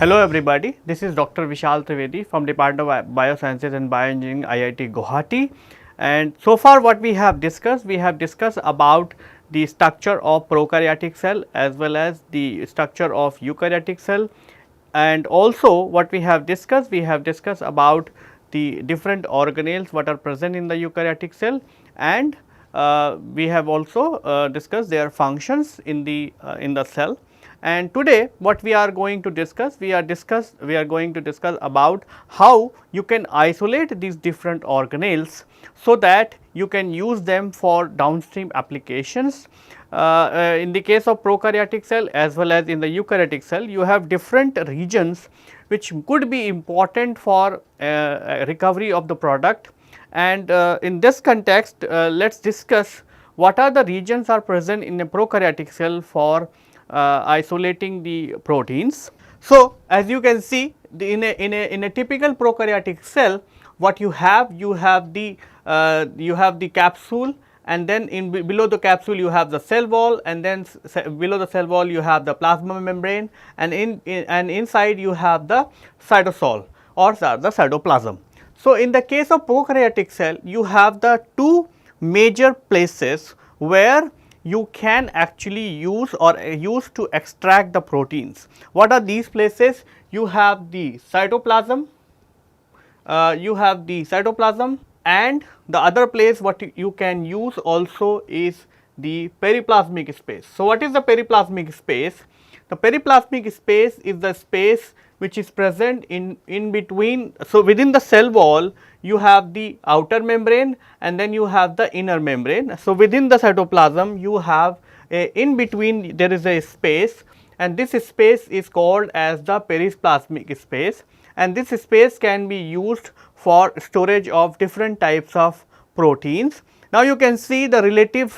Hello everybody, this is Dr. Vishal Trivedi from Department of Biosciences and Bioengineering, IIT Guwahati. And so far what we have discussed about the structure of prokaryotic cell as well as the structure of eukaryotic cell, and also what we have discussed about the different organelles what are present in the eukaryotic cell, and we have also discussed their functions in the cell. And today what we are going to discuss, we are going to discuss about how you can isolate these different organelles so that you can use them for downstream applications. In the case of prokaryotic cell as well as in the eukaryotic cell, you have different regions which could be important for recovery of the product. And in this context, let us discuss what are the regions are present in a prokaryotic cell for isolating the proteins. So, as you can see in a typical prokaryotic cell, what you have the capsule, and then below the capsule you have the cell wall, and then below the cell wall you have the plasma membrane, and inside you have the cytosol or the cytoplasm. So, in the case of prokaryotic cell, you have the two major places where you can actually use to extract the proteins. What are these places? You have the cytoplasm, and the other place what you can use also is the periplasmic space. So, what is the periplasmic space? The periplasmic space is the space which is present in between. So, within the cell wall you have the outer membrane and then you have the inner membrane. So, within the cytoplasm you have in between there is a space, and this space is called as the periplasmic space, and this space can be used for storage of different types of proteins. Now, you can see the relative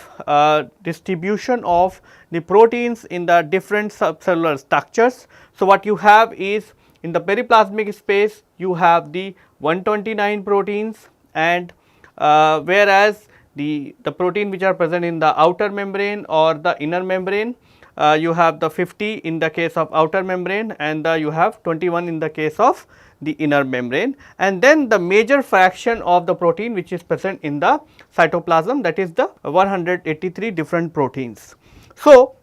distribution of the proteins in the different subcellular structures. So, what you have is in the periplasmic space you have the 129 proteins, and whereas the protein which are present in the outer membrane or the inner membrane, you have the 50 in the case of outer membrane, and you have 21 in the case of the inner membrane. And then the major fraction of the protein which is present in the cytoplasm, that is the 183 different proteins. So,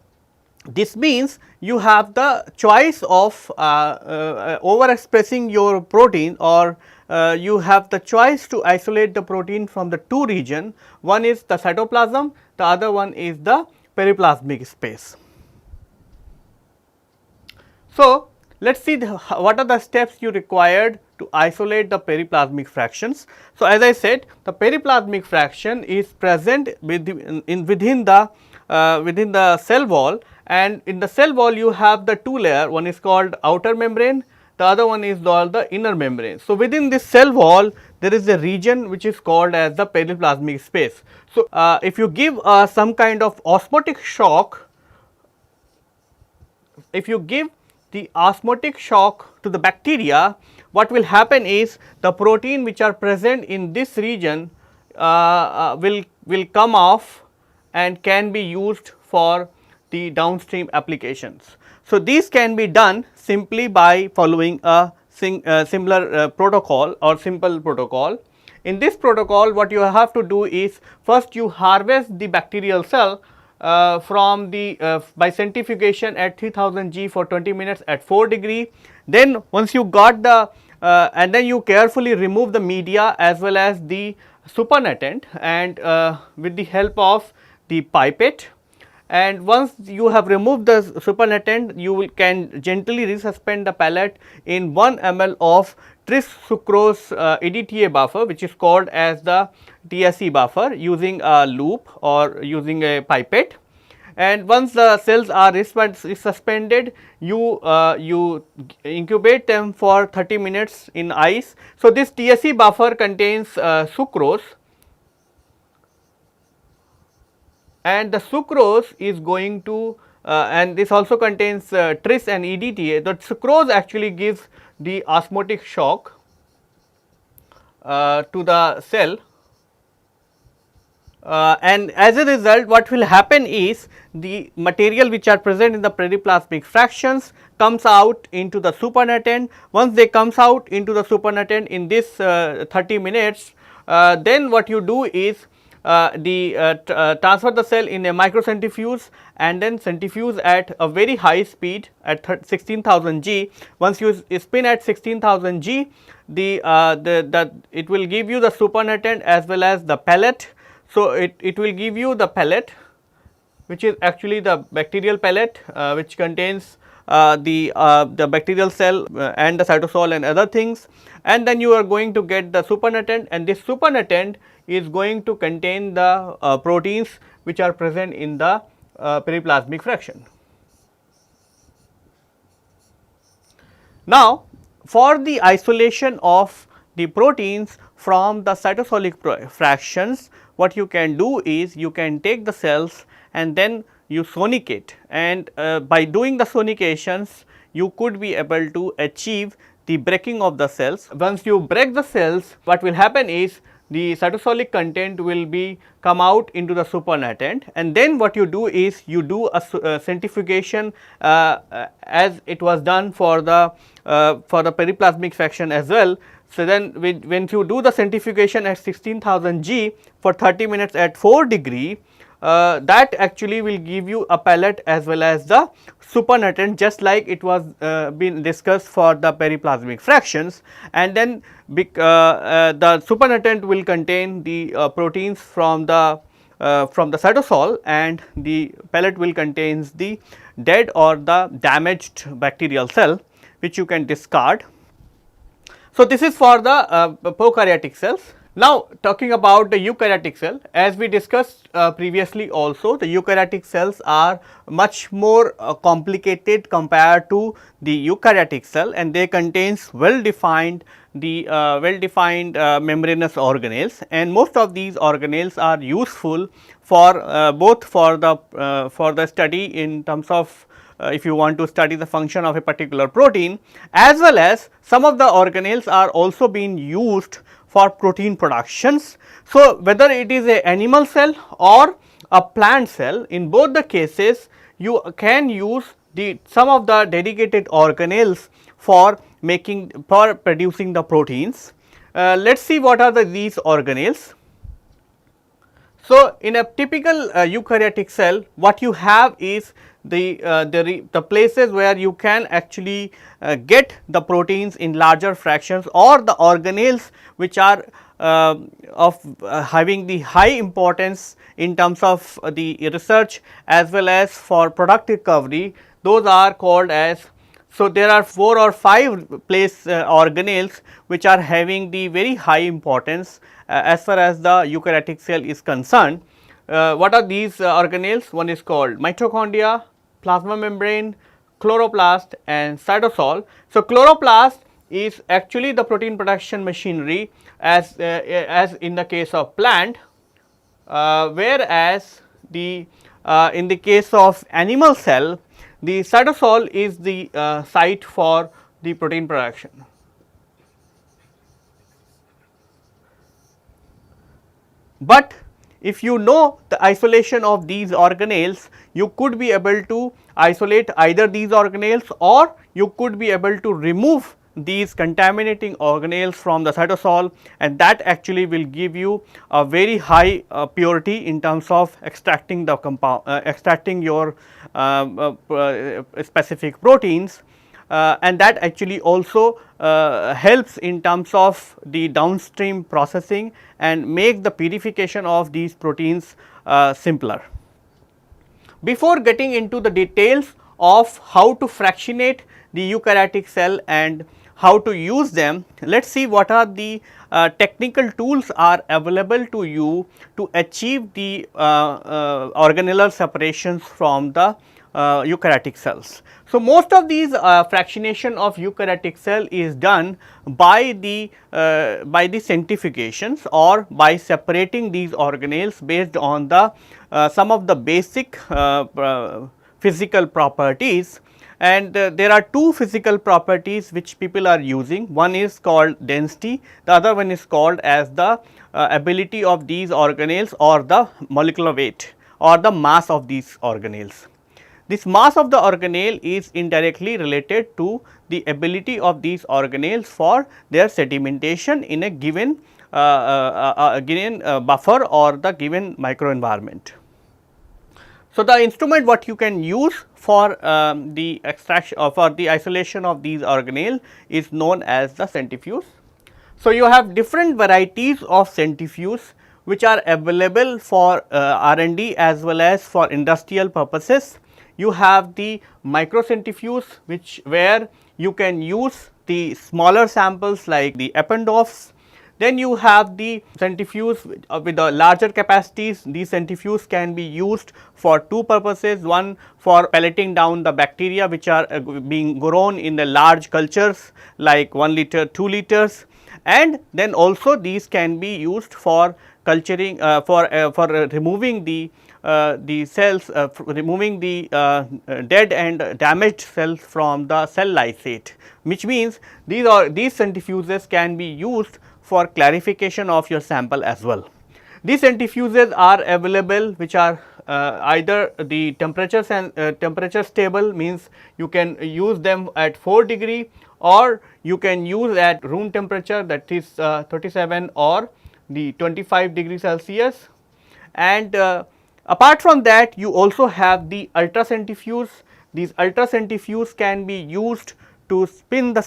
this means you have the choice of overexpressing your protein, or you have the choice to isolate the protein from the two region. One is the cytoplasm, the other one is the periplasmic space. So, let us see what are the steps you required to isolate the periplasmic fractions. So, as I said, the periplasmic fraction is present within the cell wall, and in the cell wall you have the two layer, one is called outer membrane, the other one is called the inner membrane. So, within this cell wall there is a region which is called as the periplasmic space. So, if you give some kind of osmotic shock, the osmotic shock to the bacteria, what will happen is the protein which are present in this region will come off and can be used for the downstream applications. So, these can be done simply by following a similar protocol or simple protocol. In this protocol, what you have to do is first you harvest the bacterial cell from the by centrifugation at 3000 G for 20 minutes at 4 degree. Then once you got the and then you carefully remove the media as well as the supernatant, and with the help of the pipette, and once you have removed the supernatant, you can gently resuspend the pellet in 1 ml of tris sucrose EDTA buffer, which is called as the TSE buffer, using a loop or using a pipette. And once the cells are resuspended, you incubate them for 30 minutes in ice. So, this TSE buffer contains sucrose, and the sucrose is going to and this also contains tris and EDTA. The sucrose actually gives the osmotic shock to the cell, and as a result what will happen is the material which are present in the periplasmic fractions comes out into the supernatant. Once they comes out into the supernatant in this 30 minutes, then what you do is transfer the cell in a microcentrifuge and then centrifuge at a very high speed at 16,000 G. Once you spin at 16,000 G, it will give you the supernatant as well as the pellet. So, it will give you the pellet, which is actually the bacterial pellet, which contains the bacterial cell and the cytosol and other things, and then you are going to get the supernatant, and this supernatant is going to contain the proteins which are present in the periplasmic fraction. Now, for the isolation of the proteins from the cytosolic fractions, what you can do is you can take the cells and then you sonicate, and by doing the sonications you could be able to achieve the breaking of the cells. Once you break the cells, what will happen is the cytosolic content will be come out into the supernatant, and then what you do is you do a centrifugation as it was done for the periplasmic fraction as well. So, then when you do the centrifugation at 16,000 G for 30 minutes at 4 degree, that actually will give you a pellet as well as the supernatant, just like it was been discussed for the periplasmic fractions, and then the supernatant will contain the proteins from the cytosol, and the pellet will contains the dead or the damaged bacterial cell, which you can discard. So, this is for the prokaryotic cells. Now, talking about the eukaryotic cell, as we discussed previously also, the eukaryotic cells are much more complicated compared to the eukaryotic cell, and they contains well defined membranous organelles, and most of these organelles are useful for both for the study in terms of if you want to study the function of a particular protein, as well as some of the organelles are also being used for protein productions. So, whether it is a animal cell or a plant cell, in both the cases you can use some of the dedicated organelles for producing the proteins. Let us see what are these organelles. So, in a typical eukaryotic cell, what you have is the places where you can actually get the proteins in larger fractions, or the organelles which are having the high importance in terms of the research as well as for product recovery. Those are called as, so there are 4 or 5 place organelles which are having the very high importance as far as the eukaryotic cell is concerned. What are these organelles? One is called mitochondria, plasma membrane, chloroplast and cytosol. So, chloroplast is actually the protein production machinery as in the case of plant, whereas in the case of animal cell, the cytosol is the site for the protein production. But if you know the isolation of these organelles, you could be able to isolate either these organelles, or you could be able to remove these contaminating organelles from the cytosol, and that actually will give you a very high purity in terms of extracting the compound, extracting your specific proteins. And that actually also helps in terms of the downstream processing and make the purification of these proteins simpler. Before getting into the details of how to fractionate the eukaryotic cell and how to use them, let us see what are the technical tools are available to you to achieve the organellar separations from the eukaryotic cells. So, most of these fractionation of eukaryotic cell is done by the centrifugations, or by separating these organelles based on the some of the basic physical properties. and there are two physical properties which people are using. One is called density, the other one is called as the ability of these organelles or the molecular weight or the mass of these organelles. This mass of the organelle is indirectly related to the ability of these organelles for their sedimentation in a given buffer or the given microenvironment. So, the instrument what you can use for the extraction or for the isolation of these organelle is known as the centrifuge. So, you have different varieties of centrifuges which are available for R&D as well as for industrial purposes. You have the microcentrifuge where you can use the smaller samples like the Eppendorf's. Then you have the centrifuge with the larger capacities. These centrifuges can be used for two purposes. One, for pelleting down the bacteria which are being grown in the large cultures like 1 liter, 2 liters, and then also these can be used for culturing for removing the cells, removing the dead and damaged cells from the cell lysate, which means these centrifuges can be used for clarification of your sample as well. These centrifuges are available which are either the temperature stable, means you can use them at 4 degree, or you can use at room temperature, that is 37 or the 25 degree Celsius. And apart from that, you also have the ultracentrifuge. These ultracentrifuges can be used to spin the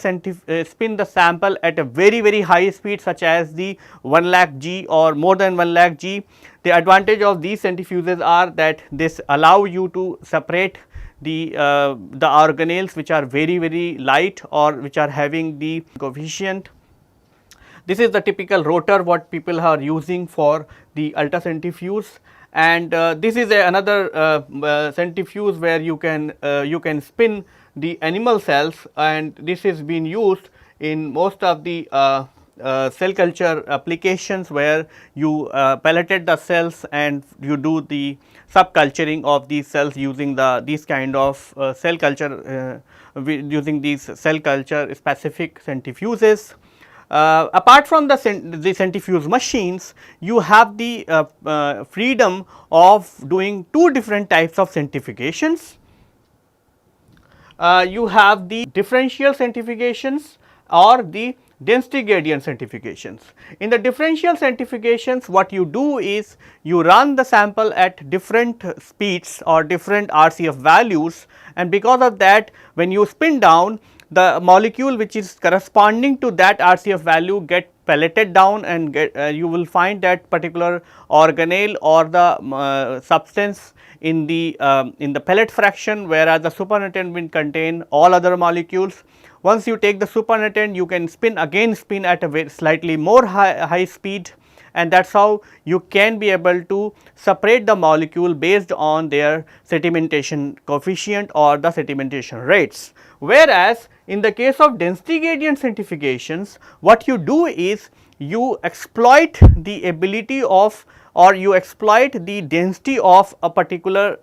sample at a very high speed, such as the 1 lakh G or more than 1 lakh G. The advantage of these centrifuges are that this allow you to separate the organelles which are very light or which are having the coefficient. This is the typical rotor what people are using for the ultracentrifuge, and this is another centrifuge where you can spin the animal cells, and this is being used in most of the cell culture applications where you pelleted the cells and you do the subculturing of these cells using these kind of cell culture using these cell culture specific centrifuges. Apart from the centrifuge machines, you have the freedom of doing two different types of centrifugations. You have the differential centrifugations or the density gradient centrifugations. In the differential centrifugations, what you do is you run the sample at different speeds or different RCF values, and because of that, when you spin down, the molecule which is corresponding to that RCF value get pelleted down, and you will find that particular organelle or the substance in the pellet fraction, whereas the supernatant will contain all other molecules. Once you take the supernatant, you can spin at a slightly more high speed, and that is how you can be able to separate the molecule based on their sedimentation coefficient or the sedimentation rates. Whereas, in the case of density gradient centrifugations, what you do is you exploit the ability of, or you exploit the density of a particular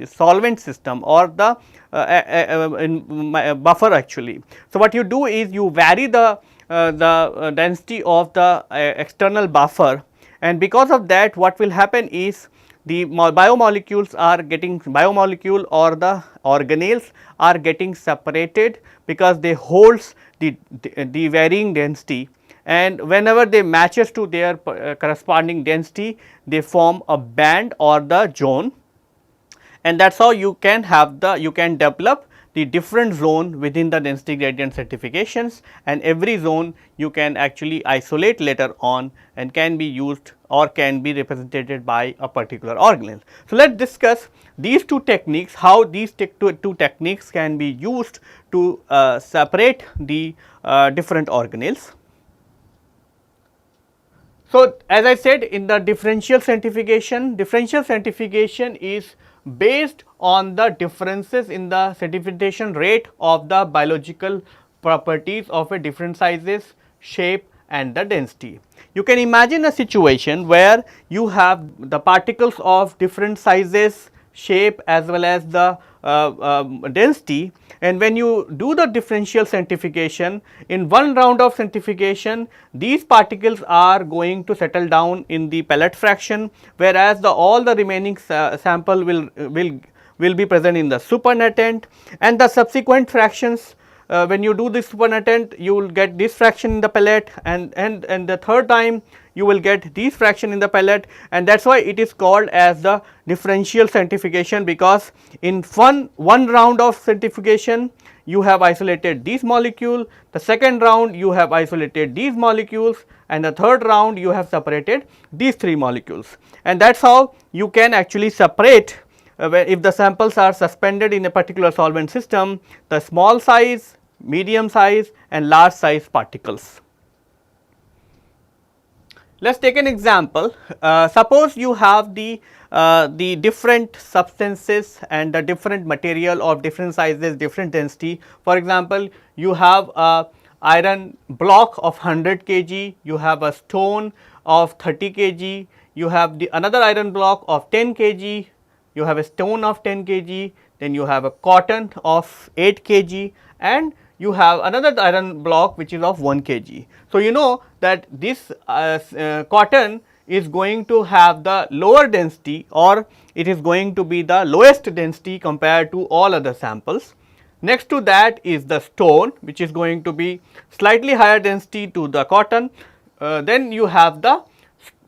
solvent system or the buffer actually. So, what you do is you vary the density of the external buffer, and because of that what will happen is the biomolecule or the organelles are getting separated because they holds the varying density, and whenever they matches to their corresponding density, they form a band or the zone, and that is how you can develop the different zone within the density gradient certifications, and every zone you can actually isolate later on and can be used or can be represented by a particular organelle. So, let us discuss these two techniques, how these two techniques can be used to separate the different organelles. So, as I said, in the differential centrifugation is based on the differences in the sedimentation rate of the biological properties of a different sizes, shape and the density. You can imagine a situation where you have the particles of different sizes, shape as well as the density. And when you do the differential centrifugation, in one round of centrifugation, these particles are going to settle down in the pellet fraction, whereas all the remaining sample will be present in the supernatant, and the subsequent fractions, when you do this supernatant, you will get this fraction in the pellet, and the third time you will get these fraction in the pellet, and that is why it is called as the differential centrifugation, because in one round of centrifugation you have isolated these molecule, the second round you have isolated these molecules, and the third round you have separated these 3 molecules, and that is how you can actually separate if the samples are suspended in a particular solvent system, the small size, medium size and large size particles. Let us take an example. Suppose you have the different substances and the different material of different sizes, different density. For example, you have a iron block of 100 kg, you have a stone of 30 kg, you have the another iron block of 10 kg, you have a stone of 10 kg, then you have a cotton of 8 kg, and you have another iron block which is of 1 kg. So, you know that this cotton is going to have the lower density, or it is going to be the lowest density compared to all other samples. Next to that is the stone, which is going to be slightly higher density to the cotton. Then you have the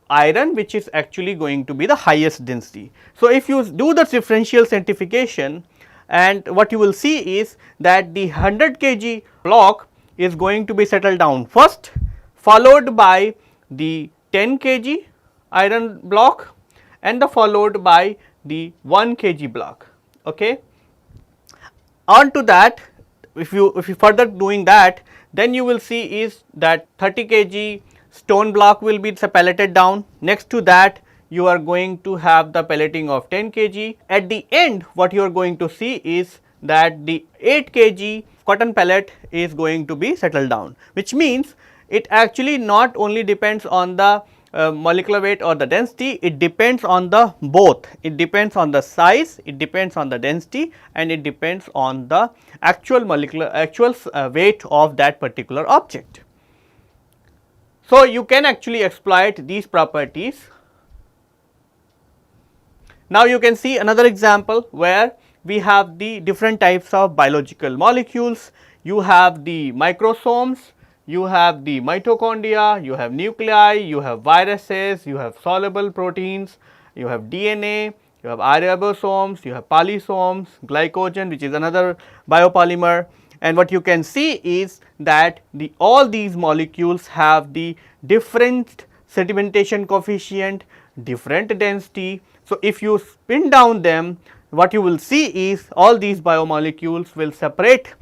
iron, which is actually going to be the highest density. So, if you do the differential centrifugation, and what you will see is that the 100 kg block is going to be settled down first, followed by the 10 kg iron block, and followed by the 1 kg block. Okay. On to that, if you further doing that, then you will see is that 30 kg stone block will be pelleted down. Next to that, you are going to have the pelleting of 10 kg. At the end, what you are going to see is that the 8 kg cotton pellet is going to be settled down, which means it actually not only depends on the molecular weight or the density, it depends on the both. It depends on the size, it depends on the density, and it depends on the actual weight of that particular object. So, you can actually exploit these properties. Now, you can see another example where we have the different types of biological molecules. You have the microsomes, you have the mitochondria, you have nuclei, you have viruses, you have soluble proteins, you have DNA, you have ribosomes, you have polysomes, glycogen, which is another biopolymer. And what you can see is that all these molecules have the different sedimentation coefficient, different density. So, if you spin down them, what you will see is all these biomolecules will separate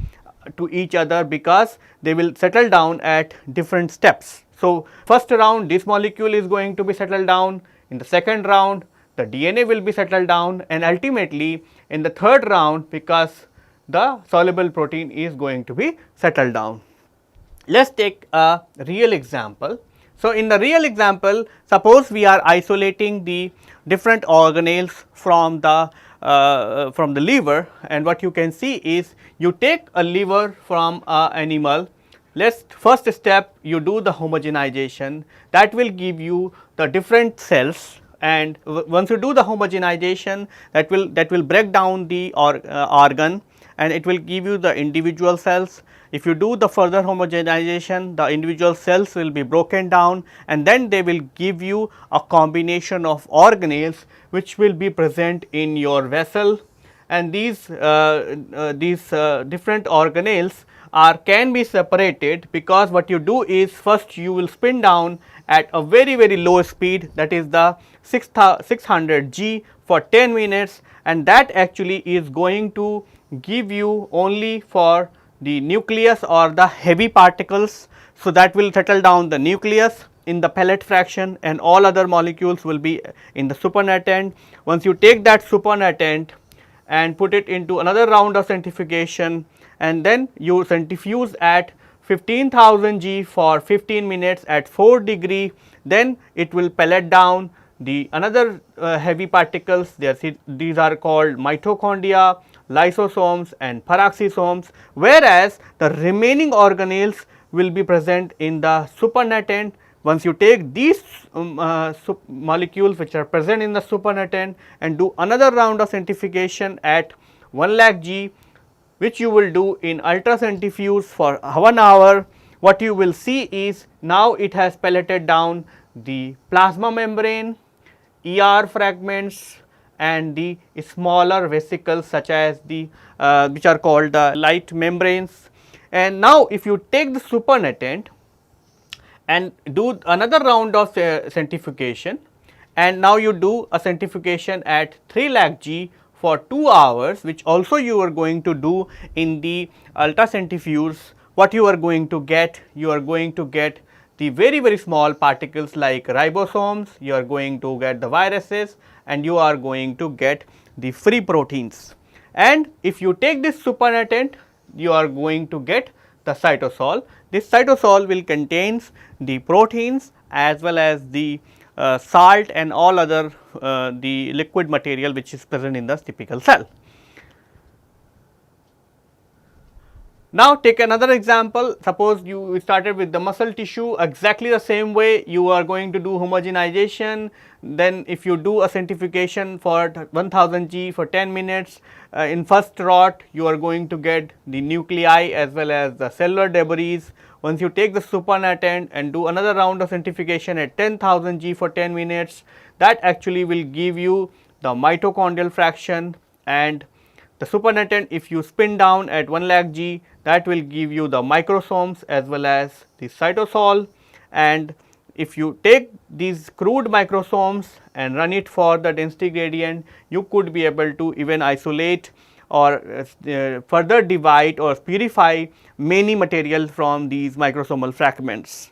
to each other because they will settle down at different steps. So, first round this molecule is going to be settled down, in the second round the DNA will be settled down, and ultimately in the third round, because the soluble protein is going to be settled down. Let us take a real example. So, in the real example, suppose we are isolating the different organelles from the liver, and what you can see is you take a liver from an animal. First step you do the homogenization, that will give you the different cells, and once you do the homogenization, that will break down the organ, and it will give you the individual cells. If you do the further homogenization, the individual cells will be broken down, and then they will give you a combination of organelles which will be present in your vessel. And these different organelles can be separated, because what you do is first you will spin down at a very low speed, that is the 600 G for 10 minutes, and that actually is going to give you only for the nucleus or the heavy particles. So, that will settle down the nucleus in the pellet fraction, and all other molecules will be in the supernatant. Once you take that supernatant and put it into another round of centrifugation, and then you centrifuge at 15,000 G for 15 minutes at 4 degree, then it will pellet down the another heavy particles, these are called mitochondria, lysosomes and peroxisomes, whereas the remaining organelles will be present in the supernatant. Once you take these molecules which are present in the supernatant and do another round of centrifugation at 1 lakh G, which you will do in ultracentrifuge for 1 hour, what you will see is now it has pelleted down the plasma membrane, ER fragments and the smaller vesicles such as the which are called the light membranes. And now if you take the supernatant and do another round of centrifugation, and now you do a centrifugation at 3 lakh G for 2 hours, which also you are going to do in the ultracentrifuge, what you are going to get? You are going to get the very small particles like ribosomes, you are going to get the viruses and you are going to get the free proteins. And if you take this supernatant, you are going to get the cytosol. This cytosol will contains the proteins as well as the salt and all other the liquid material which is present in the typical cell. Now, take another example. Suppose you started with the muscle tissue, exactly the same way you are going to do homogenization. Then if you do a centrifugation for 1000 G for 10 minutes, in first rot you are going to get the nuclei as well as the cellular debris. Once you take the supernatant and do another round of centrifugation at 10,000 G for 10 minutes, that actually will give you the mitochondrial fraction, and the supernatant if you spin down at 1 lakh G, that will give you the microsomes as well as the cytosol. And if you take these crude microsomes and run it for the density gradient, you could be able to even isolate or further divide or purify many material from these microsomal fragments.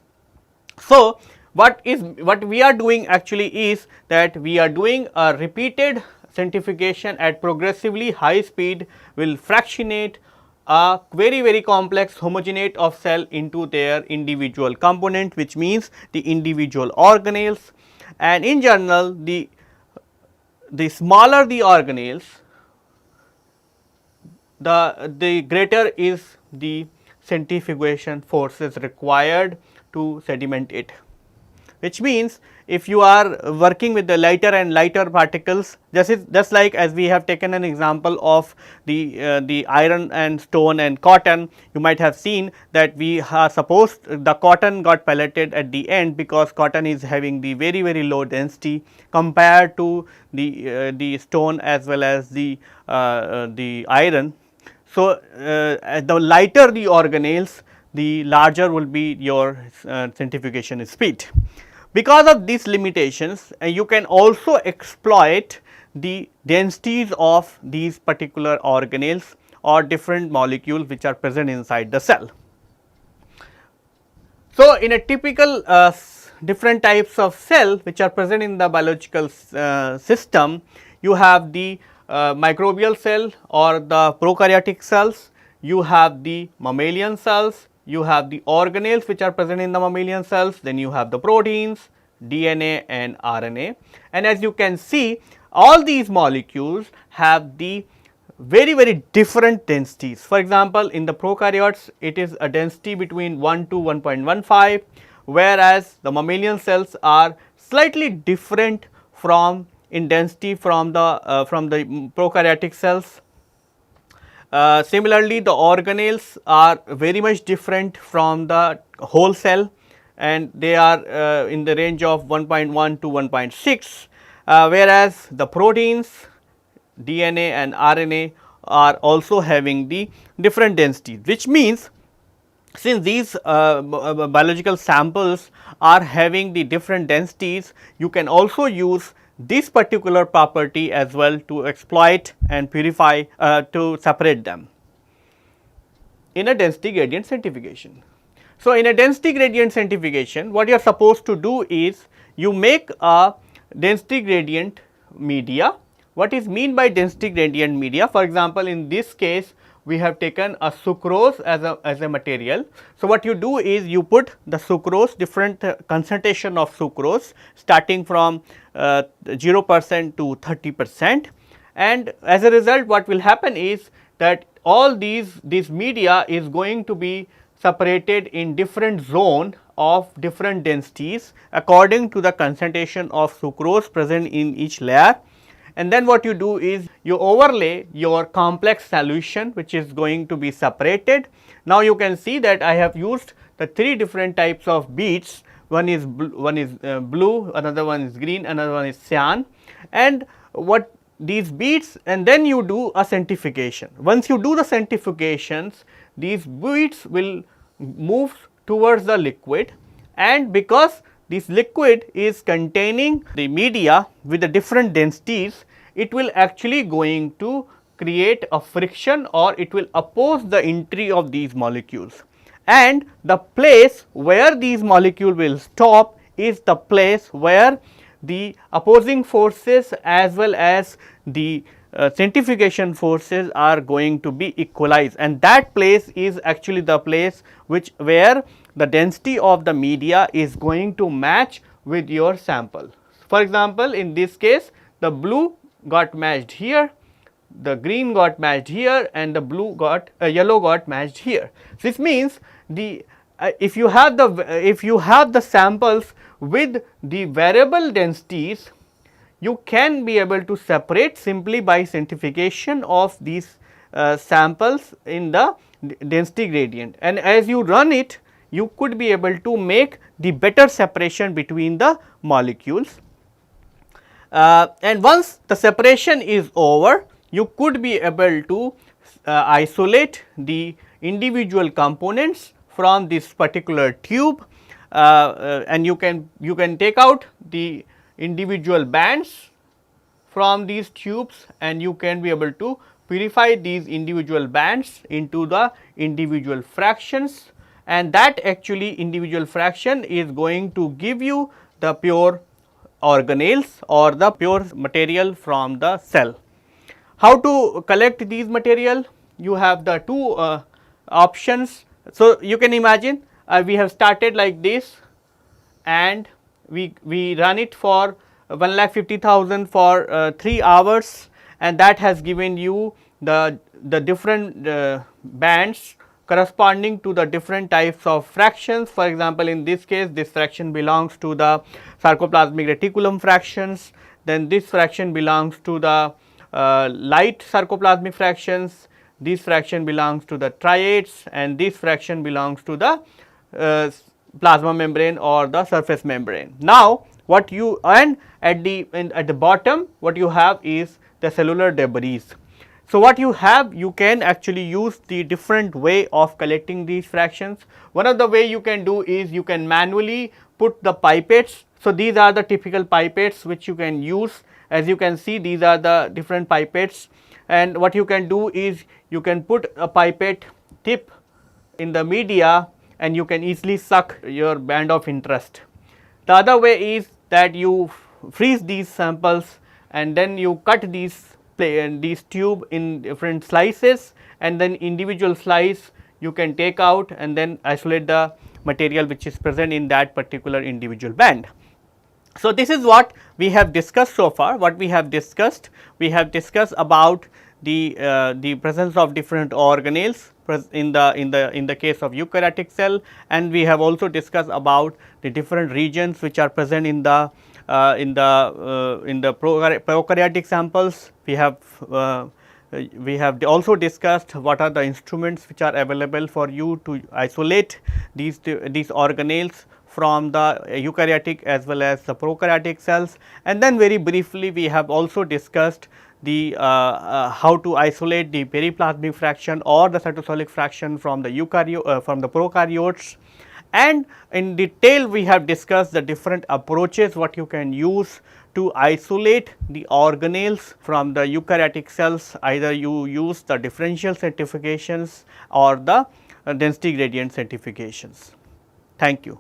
So, what we are doing actually is that we are doing a repeated centrifugation at progressively high speed will fractionate a very complex homogenate of cell into their individual component, which means the individual organelles. And in general, the smaller the organelles, the greater is the centrifugation forces required to sediment it, which means if you are working with the lighter and lighter particles, just like as we have taken an example of the iron and stone and cotton, you might have seen that we are supposed the cotton got pelleted at the end because cotton is having the very low density compared to the stone as well as the iron. So, the lighter the organelles, the larger will be your centrifugation speed. Because of these limitations, you can also exploit the densities of these particular organelles or different molecules which are present inside the cell. So, in a typical different types of cell which are present in the biological system, you have the microbial cell or the prokaryotic cells, you have the mammalian cells, you have the organelles which are present in the mammalian cells, then you have the proteins, DNA and RNA. And as you can see, all these molecules have the very different densities. For example, in the prokaryotes it is a density between 1 to 1.15, whereas the mammalian cells are slightly different from in density from the prokaryotic cells. Similarly, the organelles are very much different from the whole cell, and they are in the range of 1.1 to 1.6, whereas the proteins, DNA and RNA are also having the different densities, which means since these biological samples are having the different densities, you can also use this particular property as well to exploit and purify to separate them in a density gradient centrifugation. So, in a density gradient centrifugation, what you are supposed to do is you make a density gradient media. What is mean by density gradient media? For example, in this case we have taken a sucrose as a material. So, what you do is you put the sucrose, different concentration of sucrose starting from 0% to 30%, and as a result what will happen is that all these media is going to be separated in different zone of different densities according to the concentration of sucrose present in each layer. And then what you do is you overlay your complex solution which is going to be separated. Now, you can see that I have used the 3 different types of beads. One is blue, another one is green, another one is cyan, and what these beads, and then you do a centrifugation. Once you do the centrifugations, these beads will move towards the liquid, and because this liquid is containing the media with the different densities, it will actually going to create a friction, or it will oppose the entry of these molecules, and the place where these molecules will stop is the place where the opposing forces as well as the centrifugation forces are going to be equalized, and that place is actually the place where the density of the media is going to match with your sample. For example, in this case the blue got matched here, the green got matched here, and the yellow got matched here. This means the if you have the samples with the variable densities, you can be able to separate simply by centrifugation of these samples in the density gradient, and as you run it, you could be able to make the better separation between the molecules. And once the separation is over, you could be able to isolate the individual components from this particular tube, and you can take out the individual bands from these tubes, and you can be able to purify these individual bands into the individual fractions, and that actually individual fraction is going to give you the pure organelles or the pure material from the cell. How to collect these material? You have the 2 options. So, you can imagine we have started like this, and we run it for 1,50,000 for 3 hours, and that has given you the different bands corresponding to the different types of fractions. For example, in this case this fraction belongs to the sarcoplasmic reticulum fractions, then this fraction belongs to the light sarcoplasmic fractions, this fraction belongs to the triads, and this fraction belongs to the plasma membrane or the surface membrane. Now, what you and at the bottom what you have is the cellular debris. So, what you have, you can actually use the different way of collecting these fractions. One of the way you can do is you can manually put the pipettes. So, these are the typical pipettes which you can use. As you can see, these are the different pipettes, and what you can do is you can put a pipette tip in the media and you can easily suck your band of interest. The other way is that you freeze these samples and then you cut these tube in different slices, and then individual slice you can take out and then isolate the material which is present in that particular individual band. So, this is what we have discussed so far. What we have discussed about the presence of different organelles in the case of eukaryotic cell, and we have also discussed about the different regions which are present in the prokaryotic samples. We have also discussed what are the instruments which are available for you to isolate these organelles from the eukaryotic as well as the prokaryotic cells, and then very briefly we have also discussed the how to isolate the periplasmic fraction or the cytosolic fraction from the prokaryotes, and in detail we have discussed the different approaches what you can use to isolate the organelles from the eukaryotic cells. Either you use the differential centrifugations or the density gradient centrifugations. Thank you.